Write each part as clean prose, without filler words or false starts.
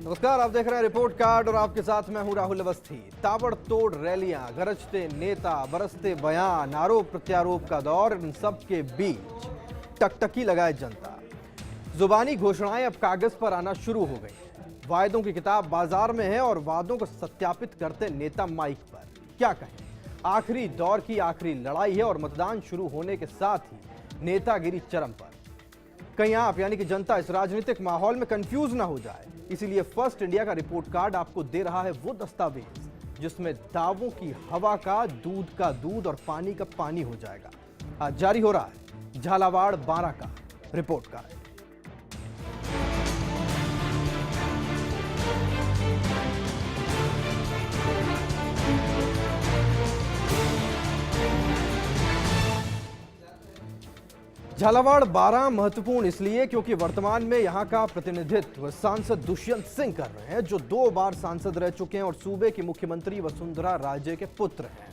नमस्कार, आप देख रहे हैं रिपोर्ट कार्ड और आपके साथ मैं हूं राहुल अवस्थी। ताबड़तोड़ रैलियां, गरजते नेता, बरसते बयान, आरोप प्रत्यारोप का दौर, इन सब के बीच टकटकी लगाए जनता। जुबानी घोषणाएं अब कागज पर आना शुरू हो गई। वायदों की किताब बाजार में है और वादों को सत्यापित करते नेता माइक पर। क्या कहें, आखिरी दौर की आखिरी लड़ाई है और मतदान शुरू होने के साथ ही नेतागिरी चरम पर। कहीं आप यानी कि जनता इस राजनीतिक माहौल में कंफ्यूज ना हो जाए, इसीलिए फर्स्ट इंडिया का रिपोर्ट कार्ड आपको दे रहा है वो दस्तावेज जिसमें दावों की हवा का दूध और पानी का पानी हो जाएगा। आज जारी हो रहा है झालावाड़ 12 का रिपोर्ट कार्ड। झालावाड़ 12 महत्वपूर्ण इसलिए क्योंकि वर्तमान में यहां का प्रतिनिधित्व सांसद दुष्यंत सिंह कर रहे हैं, जो 2 बार सांसद रह चुके हैं और सूबे की मुख्यमंत्री वसुंधरा राजे के पुत्र हैं।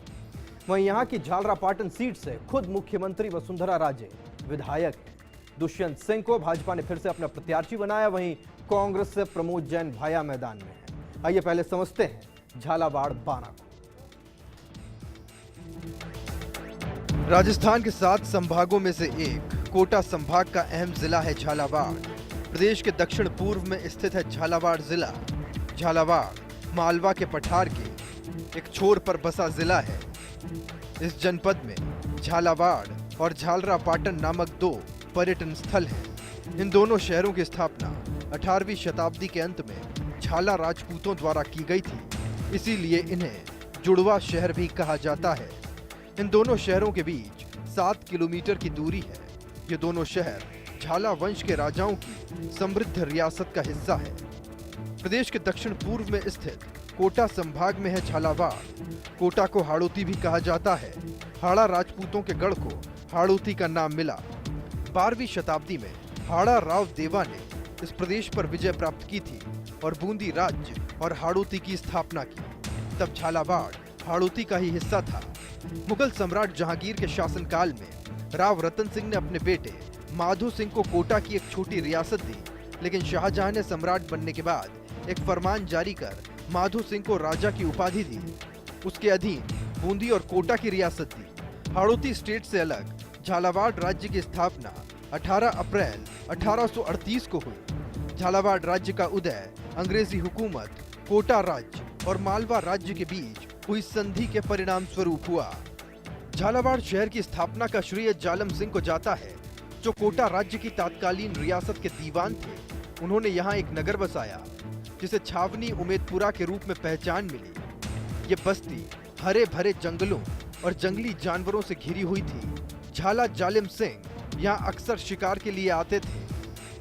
वहीं यहां की झालरापाटन सीट से खुद मुख्यमंत्री वसुंधरा राजे विधायक हैं। दुष्यंत सिंह को भाजपा ने फिर से अपना प्रत्याशी बनाया, वहीं कांग्रेस से प्रमोद जैन भाया मैदान में है। आइए पहले समझते हैं झालावाड़ 12 को। राजस्थान के 7 संभागों में से एक कोटा संभाग का अहम जिला है झालावाड़। प्रदेश के दक्षिण पूर्व में स्थित है झालावाड़ जिला। झालावाड़ मालवा के पठार के एक छोर पर बसा जिला है। इस जनपद में झालावाड़ और झालरापाटन नामक 2 पर्यटन स्थल हैं। इन दोनों शहरों की स्थापना 18वीं शताब्दी के अंत में झाला राजपूतों द्वारा की गई थी, इसीलिए इन्हें जुड़वा शहर भी कहा जाता है। इन दोनों शहरों के बीच 7 किलोमीटर की दूरी है। ये दोनों शहर झाला वंश के राजाओं की समृद्ध रियासत का हिस्सा है। प्रदेश के दक्षिण पूर्व में स्थित कोटा संभाग में है झालावाड़। कोटा को हाड़ौती भी कहा जाता है। हाड़ा राजपूतों के गढ़ को हाड़ौती का नाम मिला। 12वीं शताब्दी में हाड़ा राव देवा ने इस प्रदेश पर विजय प्राप्त की थी और बूंदी राज्य और हाड़ौती की स्थापना की। तब झालावाड़ हाड़ौती का ही हिस्सा था। मुगल सम्राट जहांगीर के शासनकाल में राव रतन सिंह ने अपने बेटे माधो सिंह को कोटा की एक छोटी रियासत दी, लेकिन शाहजहां ने सम्राट बनने के बाद एक फरमान जारी कर माधो सिंह को राजा की उपाधि दी। उसके अधीन बूंदी और कोटा की रियासत दी। हाड़ौती स्टेट से अलग झालावाड़ राज्य की स्थापना 18 अप्रैल 1838 को हुई। झालावाड़ राज्य का उदय अंग्रेजी हुकूमत, कोटा राज्य और मालवा राज्य के बीच हुई संधि के परिणाम स्वरूप हुआ। झालावाड़ शहर की स्थापना का श्रेय जालम सिंह को जाता है, जो कोटा राज्य की तत्कालीन रियासत के दीवान थे। उन्होंने यहाँ एक नगर बसाया जिसे छावनी उमेदपुरा के रूप में पहचान मिली। ये बस्ती हरे भरे जंगलों और जंगली जानवरों से घिरी हुई थी। झाला जालिम सिंह यहाँ अक्सर शिकार के लिए आते थे।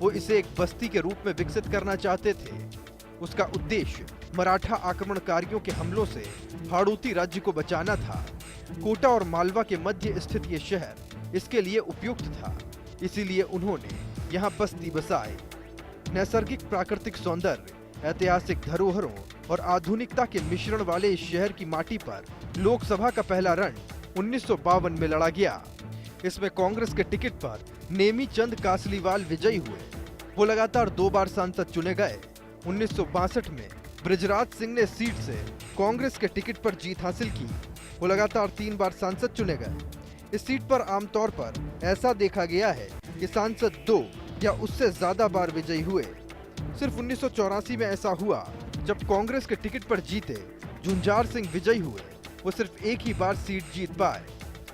वो इसे एक बस्ती के रूप में विकसित करना चाहते थे। उसका उद्देश्य मराठा आक्रमणकारियों के हमलों से हाड़ौती राज्य को बचाना था। कोटा और मालवा के मध्य स्थित ये शहर इसके लिए उपयुक्त था, इसीलिए उन्होंने यहाँ बस्ती बसाई। नैसर्गिक प्राकृतिक सौंदर्य, ऐतिहासिक धरोहरों और आधुनिकता के मिश्रण वाले इस शहर की माटी पर लोकसभा का पहला रण 1952 में लड़ा गया। इसमें कांग्रेस के टिकट पर नेमी चंद कासलीवाल विजयी हुए। वो लगातार 2 बार सांसद चुने गए। 1962 में बृजराज सिंह ने सीट से कांग्रेस के टिकट पर जीत हासिल की। वो लगातार 3 बार सांसद चुने गए। इस सीट पर आमतौर पर ऐसा देखा गया है कि सांसद 2 या उससे ज्यादा बार विजयी हुए। सिर्फ 1984 में ऐसा हुआ जब कांग्रेस के टिकट पर जीते झुंझार सिंह विजयी हुए। वो सिर्फ एक ही बार सीट जीत पाए।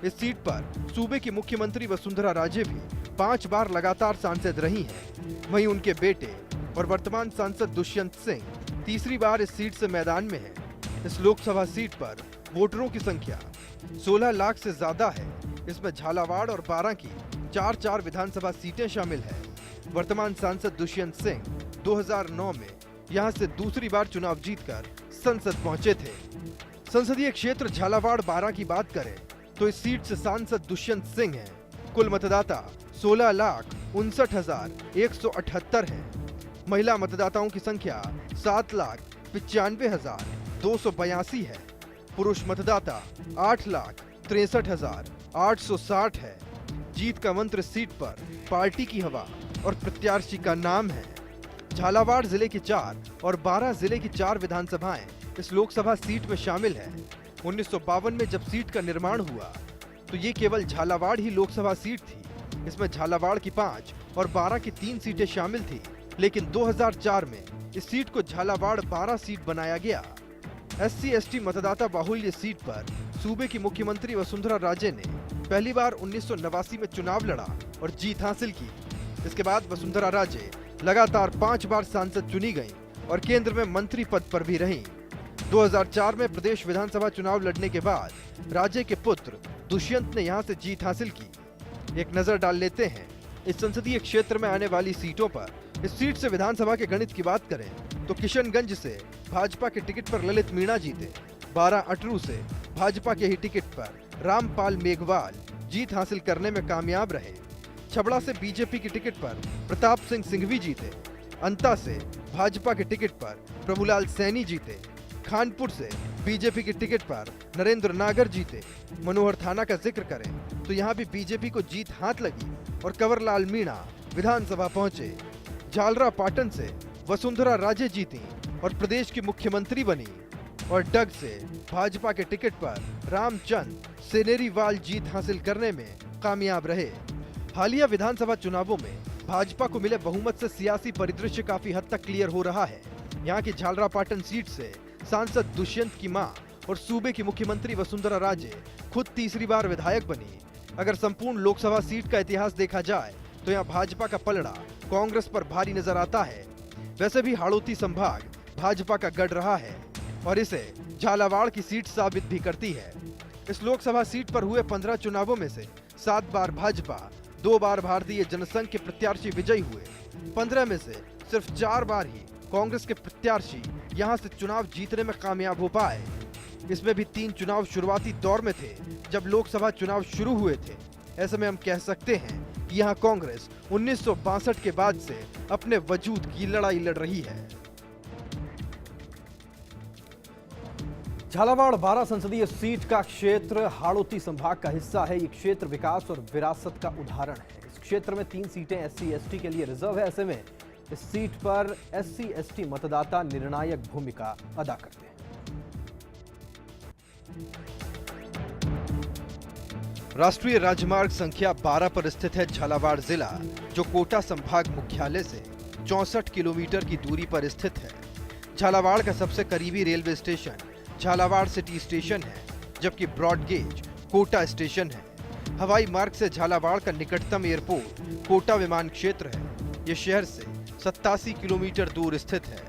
इस सीट पर सूबे की मुख्यमंत्री वसुंधरा राजे भी 5 बार लगातार सांसद रही हैं। वहीं उनके बेटे और वर्तमान सांसद दुष्यंत सिंह तीसरी बार इस सीट से मैदान में हैं। इस लोकसभा सीट पर वोटरों की संख्या 16 लाख से ज्यादा है। इसमें झालावाड़ और 12 की 4 विधानसभा सीटें शामिल हैं। वर्तमान सांसद दुष्यंत सिंह 2009 में यहां से दूसरी बार चुनाव जीतकर संसद पहुंचे थे। संसदीय क्षेत्र झालावाड़ 12 की बात करें तो इस सीट से सांसद दुष्यंत सिंह हैं। कुल मतदाता 16,59,178 हैं। महिला मतदाताओं की संख्या 7,95,282 है। पुरुष मतदाता 8,63,860 है। जीत का मंत्र सीट पर पार्टी की हवा और प्रत्याशी का नाम है। झालावाड़ जिले की 4 और 12 जिले की 4 विधानसभाएं इस लोकसभा सीट में शामिल है। 1952 में जब सीट का निर्माण हुआ तो ये केवल झालावाड़ ही लोकसभा सीट थी। इसमें झालावाड़ की 5 और 12 की 3 सीटें शामिल थी, लेकिन 2004 में इस सीट को झालावाड़ 12 सीट बनाया गया। SC/ST मतदाता बाहुल्य सीट पर सूबे की मुख्यमंत्री वसुंधरा राजे ने पहली बार 1989 में चुनाव लड़ा और जीत हासिल की। इसके बाद वसुंधरा राजे लगातार 5 बार सांसद चुनी गईं और केंद्र में मंत्री पद पर भी रहीं। 2004 में प्रदेश विधानसभा चुनाव लड़ने के बाद राजे के पुत्र दुष्यंत ने यहां से जीत हासिल की। एक नजर डाल लेते हैं इस संसदीय क्षेत्र में आने वाली सीटों पर। इस सीट से विधानसभा के गणित की बात करें तो किशनगंज से भाजपा के टिकट पर ललित मीणा जीते। 12 अटरू से भाजपा के ही टिकट पर रामपाल मेघवाल जीत हासिल करने में कामयाब रहे। छबड़ा से बीजेपी की टिकट पर प्रताप सिंह सिंघवी जीते। अंता से भाजपा के टिकट पर प्रभुलाल सैनी जीते। खानपुर से बीजेपी की टिकट पर नरेंद्र नागर जीते। मनोहर थाना का जिक्र करें तो यहाँ भी बीजेपी को जीत हाथ लगी और कंवरलाल मीणा विधानसभा पहुंचे। झालरा पाटन से वसुंधरा राजे जीती और प्रदेश की मुख्यमंत्री बनी। और डग से भाजपा के टिकट पर रामचंद सेनेरीवाल जीत हासिल करने में कामयाब रहे। हालिया विधानसभा चुनावों में भाजपा को मिले बहुमत से सियासी परिदृश्य काफी हद तक क्लियर हो रहा है। यहाँ की झालरा पाटन सीट से सांसद दुष्यंत की मां और सूबे की मुख्यमंत्री वसुंधरा राजे खुद तीसरी बार विधायक बनी। अगर संपूर्ण लोकसभा सीट का इतिहास देखा जाए तो यहाँ भाजपा का पलड़ा कांग्रेस पर भारी नजर आता है। वैसे भी हाड़ौती संभाग भाजपा का गढ़ रहा है और इसे झालावाड़ की सीट साबित भी करती है। इस लोकसभा सीट पर हुए 15 चुनावों में से 7 बार भाजपा, 2 बार भारतीय जनसंघ के प्रत्याशी विजयी हुए। 15 में से सिर्फ 4 बार ही कांग्रेस के प्रत्याशी यहां से चुनाव जीतने में कामयाब हो पाए। इसमें भी 3 चुनाव शुरुआती दौर में थे जब लोकसभा चुनाव शुरू हुए थे। ऐसे में हम कह सकते हैं कि यहाँ कांग्रेस 1962 के बाद से अपने वजूद की लड़ाई लड़ रही है। झालावाड़ 12 संसदीय सीट का क्षेत्र हाड़ौती संभाग का हिस्सा है। ये क्षेत्र विकास और विरासत का उदाहरण है। इस क्षेत्र में 3 सीटें SC/ST के लिए रिजर्व है। ऐसे में इस सीट पर SC/ST मतदाता निर्णायक भूमिका अदा करते हैं। राष्ट्रीय राजमार्ग संख्या 12 पर स्थित है झालावाड़ जिला, जो कोटा संभाग मुख्यालय से 64 किलोमीटर की दूरी पर स्थित है। झालावाड़ का सबसे करीबी railway station Jhalawar city station है, जबकि ब्रॉड गेज कोटा स्टेशन है। हवाई मार्ग से झालावाड़ का निकटतम एयरपोर्ट कोटा विमान क्षेत्र है। ये शहर से 87 किलोमीटर दूर स्थित है।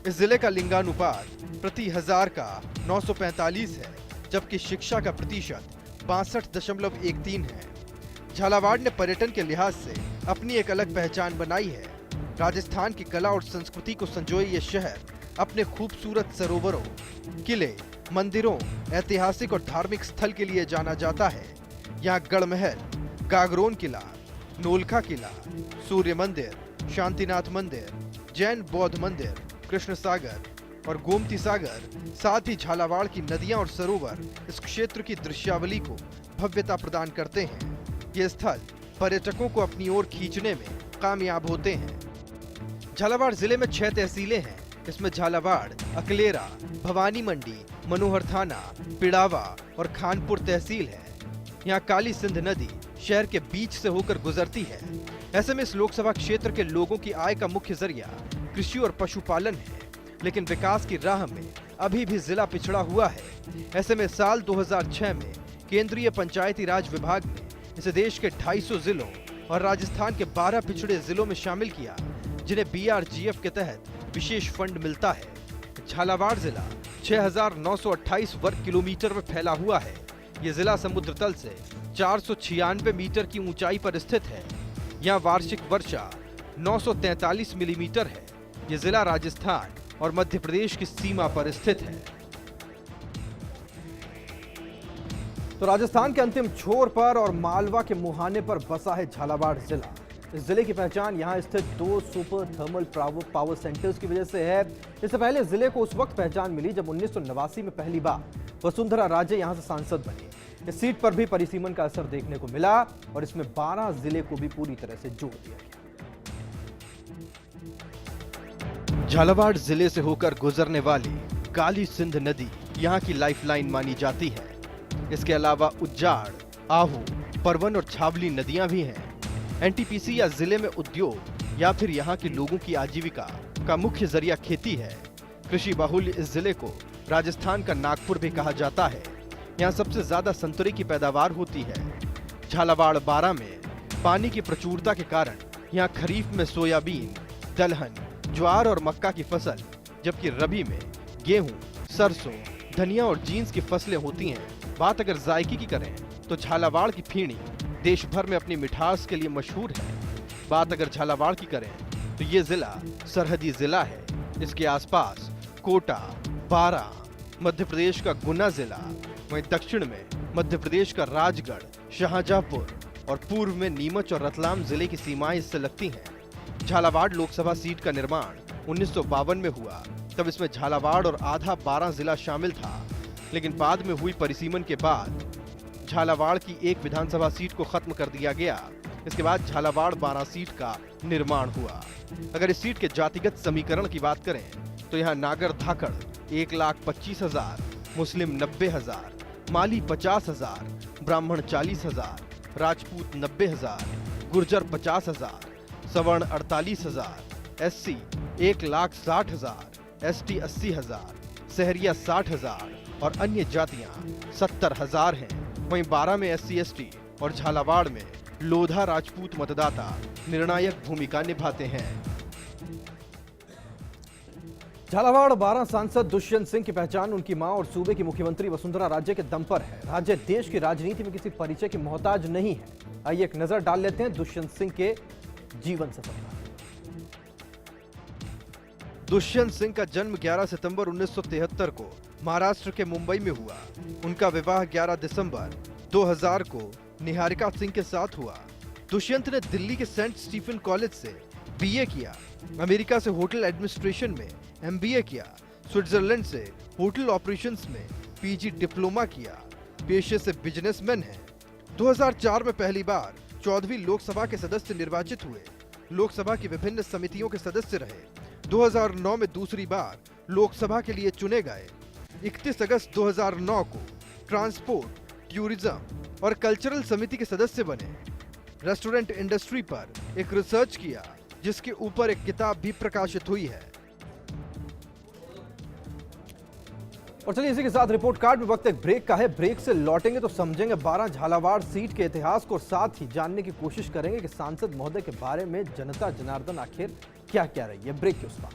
इस जिले का लिंगानुपात प्रति 1000 का 945 है, जबकि शिक्षा का प्रतिशत 62.13 है। झालावाड़ ने पर्यटन के लिहाज से अपनी एक अलग पहचान बनाई है। राजस्थान की कला और संस्कृति को संजोए ये शहर अपने खूबसूरत सरोवरों, किले, मंदिरों, ऐतिहासिक और धार्मिक स्थल के लिए जाना जाता है। यहाँ गढ़ महल, गागरोन किला, नोलखा किला, सूर्य मंदिर, शांतिनाथ मंदिर, जैन बौद्ध मंदिर, कृष्ण सागर और गोमती सागर, साथ ही झालावाड़ की नदियां और सरोवर इस क्षेत्र की दृश्यावली को भव्यता प्रदान करते हैं। ये स्थल पर्यटकों को अपनी ओर खींचने में कामयाब होते हैं। झालावाड़ जिले में 6 तहसीलें हैं। इसमें झालावाड़, अकलेरा, भवानी मंडी, मनोहर थाना, पिड़ावा और खानपुर तहसील है। यहाँ काली सिंध नदी शहर के बीच से होकर गुजरती है। ऐसे में इस लोकसभा क्षेत्र के लोगों की आय का मुख्य जरिया कृषि और पशुपालन है, लेकिन विकास की राह में अभी भी जिला पिछड़ा हुआ है। ऐसे में साल 2006 में केंद्रीय पंचायती राज विभाग ने इसे देश के 250 जिलों और राजस्थान के 12 पिछड़े जिलों में शामिल किया, जिन्हें BRGF के तहत विशेष फंड मिलता है। झालावाड़ जिला 6,928 वर्ग किलोमीटर में फैला हुआ है। ये जिला समुद्र तल से 496 मीटर की ऊंचाई पर स्थित है। यहाँ वार्षिक वर्षा 943 मिलीमीटर है। ये जिला राजस्थान और मध्य प्रदेश की सीमा पर स्थित है। तो राजस्थान के अंतिम छोर पर और मालवा के मुहाने पर बसा है झालावाड़ जिला। इस जिले की पहचान यहां स्थित 2 सुपर थर्मल पावर सेंटर्स की वजह से है। इससे पहले जिले को उस वक्त पहचान मिली जब 1989 में पहली बार वसुंधरा राजे यहां से सांसद बनी। इस सीट पर भी परिसीमन का असर देखने को मिला और इसमें 12 जिले को भी पूरी तरह से जोड़ दिया गया। झालावाड़ जिले से होकर गुजरने वाली काली सिंध नदी यहाँ की लाइफलाइन मानी जाती है। इसके अलावा उज्जाड़, आहू, परवन और छावली नदियां भी हैं। एनटीपीसी या जिले में उद्योग या फिर यहाँ के लोगों की आजीविका का मुख्य जरिया खेती है। कृषि बाहुल्य इस जिले को राजस्थान का नागपुर भी कहा जाता है। यहाँ सबसे ज्यादा संतरे की पैदावार होती है। झालावाड़ बारा में पानी की प्रचुरता के कारण यहाँ खरीफ में सोयाबीन, दलहन, ज्वार और मक्का की फसल, जबकि रबी में गेहूं, सरसों, धनिया और जींस की फसलें होती हैं। बात अगर जायके की करें तो झालावाड़ की फीणी देश भर में अपनी मिठास के लिए मशहूर है। बात अगर झालावाड़ की करें तो ये जिला सरहदी जिला है। इसके आसपास कोटा, बारा, मध्य प्रदेश का गुना जिला, वहीं दक्षिण में मध्य प्रदेश का राजगढ़, शाहजहांपुर और पूर्व में नीमच और रतलाम जिले की सीमाएं इससे लगती हैं। झालावाड़ लोकसभा सीट का निर्माण 1952 में हुआ। तब इसमें झालावाड़ और आधा बारा जिला शामिल था, लेकिन बाद में हुई परिसीमन के बाद झालावाड़ की एक विधानसभा सीट को खत्म कर दिया गया। इसके बाद झालावाड़ 12 सीट का निर्माण हुआ। अगर इस सीट के जातिगत समीकरण की बात करें तो यहाँ नागर धाकड़ 1,25,000, मुस्लिम 90,000, माली 50,000, ब्राह्मण 40,000, राजपूत 90,000, गुर्जर 50,000, सवर्ण 48,000, एससी 1,60,000, एसटी 80,000, सहरिया 60,000 और अन्य जातियां 70,000 हैं। वहीं बारा में एससी एसटी और झालावाड़ में लोधा राजपूत मतदाता निर्णायक भूमिका निभाते हैं। झालावाड़ बारा सांसद दुष्यंत सिंह की पहचान उनकी मां और सूबे की मुख्यमंत्री वसुंधरा राजे के दम पर है। राज्य देश की राजनीति में किसी परिचय की मोहताज नहीं है। आइए एक नजर डाल लेते हैं दुष्यंत सिंह के जीवन सफर पर। दुष्यंत सिंह का जन्म 11 सितंबर 1973 को महाराष्ट्र के मुंबई में हुआ। उनका विवाह 11 दिसंबर 2000 को निहारिका सिंह के साथ हुआ। दुष्यंत ने दिल्ली के सेंट स्टीफन कॉलेज से बीए किया, अमेरिका से होटल एडमिनिस्ट्रेशन में एमबीए किया, स्विट्जरलैंड से होटल ऑपरेशंस में पीजी डिप्लोमा किया। पेशे से बिजनेसमैन हैं। 2004 में पहली बार 14वीं लोकसभा के सदस्य निर्वाचित हुए। लोकसभा की विभिन्न समितियों के सदस्य रहे। 2009 में दूसरी बार लोकसभा के लिए चुने गए। 31 अगस्त 2009 को ट्रांसपोर्ट, टूरिज्म और कल्चरल समिति के सदस्य बने। रेस्टोरेंट इंडस्ट्री पर एक रिसर्च किया, जिसके ऊपर एक किताब भी प्रकाशित हुई है। और चलिए इसी के साथ रिपोर्ट कार्ड में वक्त एक ब्रेक का है। ब्रेक से लौटेंगे तो समझेंगे 12 झालावाड़ सीट के इतिहास को, साथ ही जानने की कोशिश करेंगे कि सांसद महोदय के बारे में जनता जनार्दन आखिर क्या कह रही है। ब्रेक के उस पार।